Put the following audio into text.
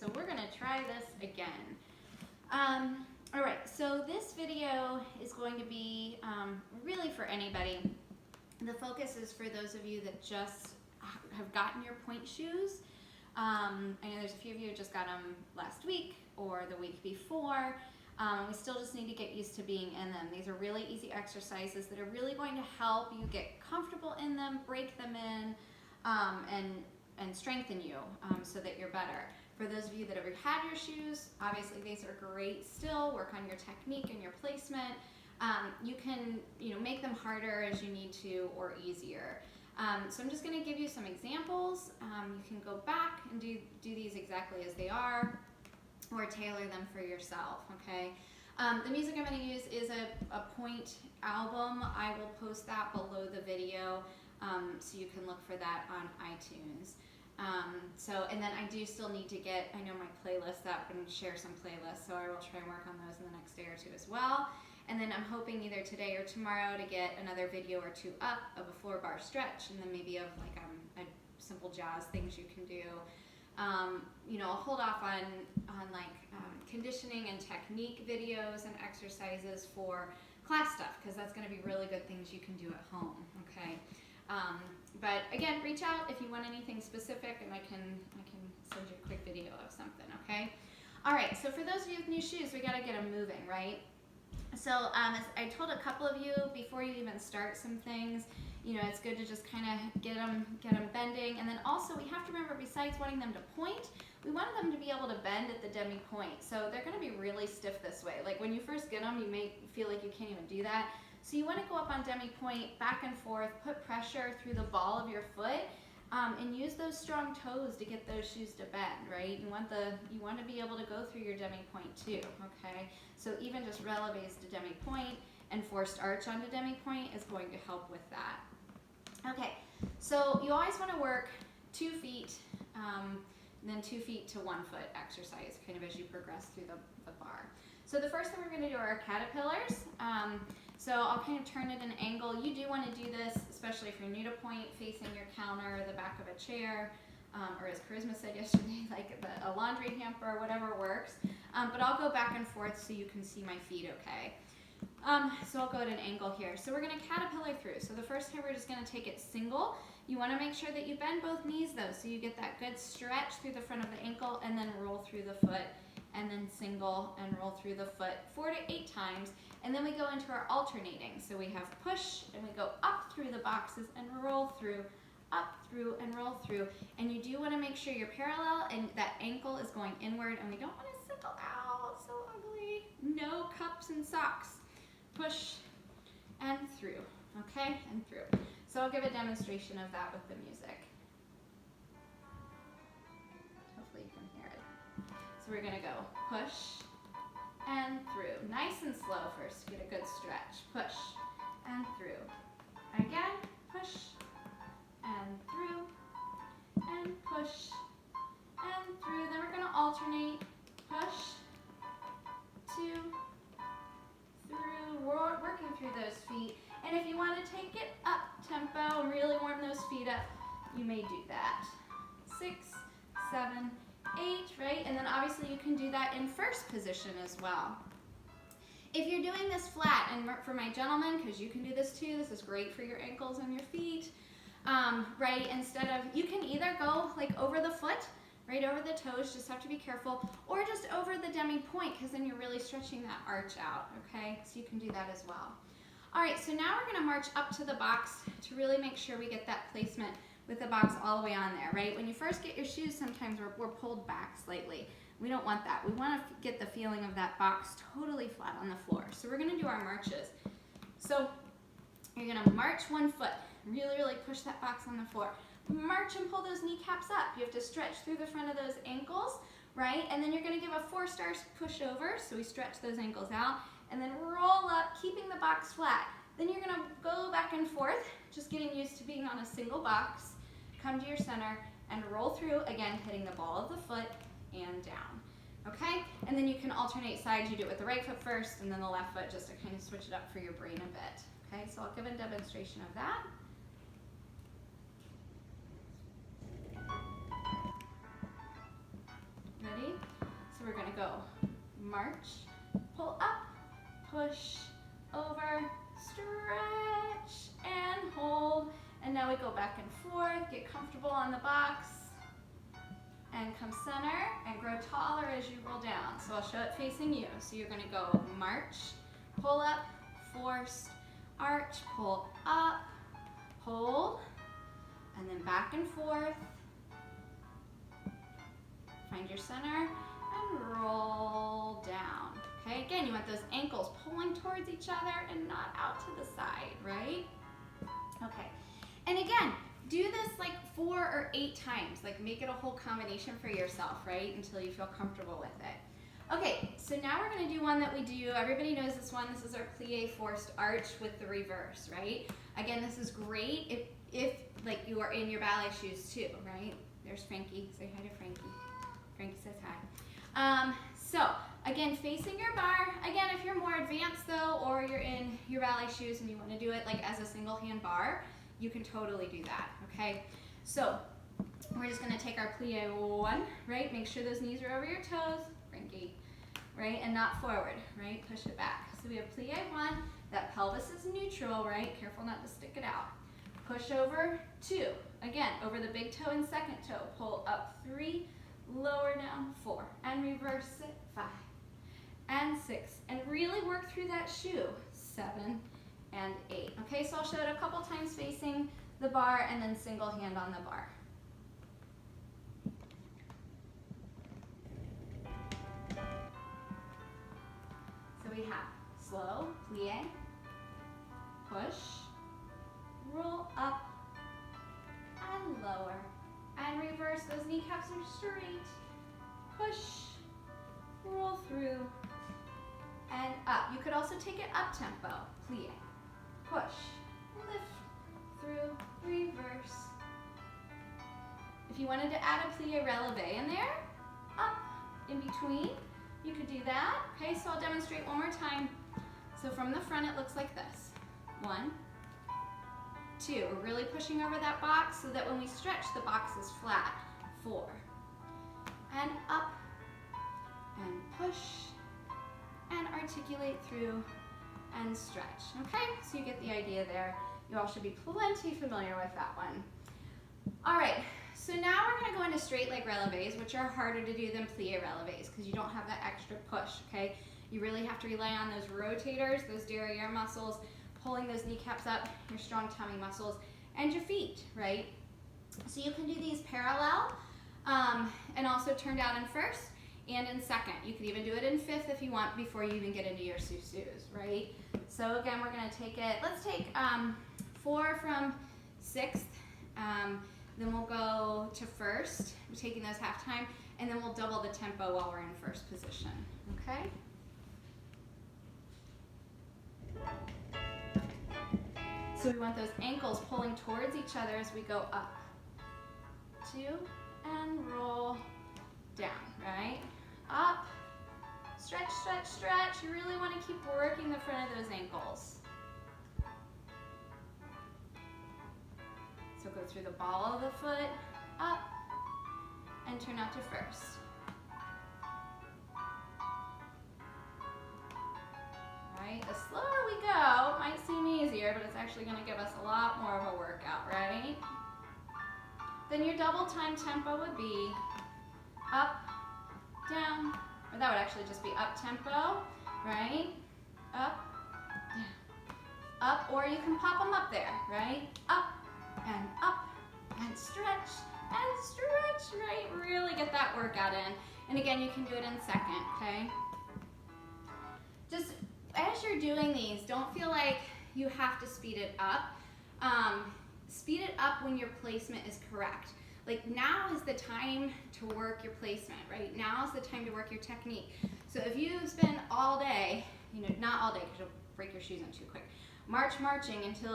so we're gonna try this again. All right, so this video is going to be really for anybody. The focus is for those of you that just have gotten your Pointe shoes. I know there's a few of you who just got them last week or the week before. We still just need to get used to being in them. These are really easy exercises that are really going to help you get comfortable in them, break them in, and strengthen you so that you're better. For those of you that have had your shoes, obviously these are great still. Work on your technique and your placement. You can make them harder as you need to or easier. So I'm just going to give you some examples. You can go back and do these exactly as they are or tailor them for yourself, okay? The music I'm going to use is a Pointe album. I will post that below the video so you can look for that on iTunes. And then I do still need to get, I know my playlist, that I'm going to share some playlists, so I will try and work on those in the next day or two as well. And then I'm hoping either today or tomorrow to get another video or two up of a floor bar stretch, and then maybe of like a simple jazz things you can do. I'll hold off on conditioning and technique videos and exercises for class stuff, because that's going to be really good things you can do at home, okay? But again, reach out if you want anything specific, and I can send you a quick video of something, okay? All right, so for those of you with new shoes, we got to get them moving, right? So as I told a couple of you before you even start some things, it's good to just kind of get them bending. And then also we have to remember, besides wanting them to point, we want them to be able to bend at the demi-point. So they're going to be really stiff this way. Like when you first get them, you may feel like you can't even do that. So you want to go up on demi-point, back and forth, put pressure through the ball of your foot, and use those strong toes to get those shoes to bend, right? You want to be able to go through your demi-point too, okay? So even just releves to demi-point and forced arch onto demi-point is going to help with that. Okay, so you always want to work 2 feet, then 2 feet to 1 foot exercise, kind of as you progress through the bar. So the first thing we're going to do are caterpillars. So I'll kind of turn it an angle. You do want to do this, especially if you're new to Pointe, facing your counter or the back of a chair, or as Charisma said yesterday, like a laundry hamper, whatever works. But I'll go back and forth so you can see my feet okay. So I'll go at an angle here. So we're going to caterpillar through. So the first time we're just going to take it single. You want to make sure that you bend both knees though, so you get that good stretch through the front of the ankle, and then roll through the foot, and then single and roll through the foot 4 to 8 times. And then we go into our alternating. So we have push, and we go up through the boxes and roll through, up through and roll through. And you do want to make sure you're parallel and that ankle is going inward, and we don't want to sickle out, so ugly. No cups and socks. Push and through, okay, and through. So I'll give a demonstration of that with the music. Hopefully you can hear it. So we're gonna go push and through. Nice and slow first to get a good stretch. Push and through. Again, push and through, and push and through. Then we're gonna alternate, push, 2, through, working through those feet. And if you want to take it up tempo and really warm those feet up, you may do that. 6, 7, 8, right? And then obviously you can do that in first position as well. If you're doing this flat, and for my gentlemen, because you can do this too, this is great for your ankles and your feet, right? Instead of, you can either go like over the foot, right over the toes, just have to be careful, or just over the demi-point, because then you're really stretching that arch out, okay? So you can do that as well. All right, so now we're gonna march up to the box to really make sure we get that placement with the box all the way on there, right? When you first get your shoes, sometimes we're pulled back slightly. We don't want that. We wanna get the feeling of that box totally flat on the floor. So we're gonna do our marches. So you're gonna march 1 foot, really, really push that box on the floor. March and pull those kneecaps up. You have to stretch through the front of those ankles, right? And then you're gonna give a forced arch push over, so we stretch those ankles out, and then roll up, keeping the box flat. Then you're gonna go back and forth, just getting used to being on a single box, come to your center, and roll through, again, hitting the ball of the foot and down, okay? And then you can alternate sides. You do it with the right foot first, and then the left foot, just to kind of switch it up for your brain a bit, okay? So I'll give a demonstration of that. Ready? we're gonna go march, pull up, push, over, stretch, and hold. And now we go back and forth, get comfortable on the box, and come center, and grow taller as you roll down. So I'll show it facing you. So you're gonna go march, pull up, force, arch, pull up, hold, and then back and forth. Find your center, and roll down. Okay, again, you want those ankles pulling towards each other and not out to the side, right? Okay, and again, do this like 4 or 8 times, like make it a whole combination for yourself, right? Until you feel comfortable with it. Okay, so now we're gonna do one that we do, everybody knows this one, this is our plie forced arch with the reverse, right? Again, this is great if like you are in your ballet shoes too, right? There's Frankie, say hi to Frankie. Frankie says hi. So again, facing your bar. Again, if you're more advanced though, or you're in your ballet shoes and you want to do it like as a single hand bar, you can totally do that, okay? So we're just gonna take our plie 1, right? Make sure those knees are over your toes, Frankie, right? And not forward, right? Push it back. So we have plie 1, that pelvis is neutral, right? Careful not to stick it out. Push over 2, again, over the big toe and second toe. Pull up 3, lower down 4, and reverse it 5, and 6, and really work through that shoe, 7, and 8. Okay, so I'll show it a couple times facing the bar and then single hand on the bar. So we have slow, plie, push, roll up, and lower, and reverse. Those kneecaps are straight, push, roll through, and up. You could also take it up tempo, plie, push, lift through, reverse. If you wanted to add a plie releve in there, up, in between, you could do that. Okay, so I'll demonstrate one more time. So from the front, it looks like this. 1, 2, we're really pushing over that box so that when we stretch, the box is flat. 4, and up, and push, and articulate through, and stretch. Okay, so you get the idea there. You all should be plenty familiar with that one. All right, so now we're gonna go into straight leg releves, which are harder to do than plie releves because you don't have that extra push, okay? You really have to rely on those rotators, those derriere muscles, pulling those kneecaps up, your strong tummy muscles, and your feet, right? So you can do these parallel and also turn down in first and in second. You can even do it in fifth if you want before you even get into your soussus, right? So again, we're gonna take it, let's take 4 from 6th, then we'll go to first, we're taking those half time, and then we'll double the tempo while we're in first position, okay? So we want those ankles pulling towards each other as we go up. 2, and roll down, right? Up, stretch, stretch, stretch. You really want to keep working the front of those ankles. So go through the ball of the foot, up, and turn out to first. Right? The slower we go, it might seem easier, but it's actually going to give us a lot more of a workout, right? Then your double time tempo would be up, down, or that would actually just be up tempo, right? Up, down, up, or you can pop them up there, right? Up, and stretch, right? Really get that workout in. And again, you can do it in second, okay? Just as you're doing these, don't feel like you have to speed it up. Speed it up when your placement is correct. Like now is the time to work your placement, right? Now is the time to work your technique. So if you spend all day, not all day because you'll break your shoes in too quick, marching until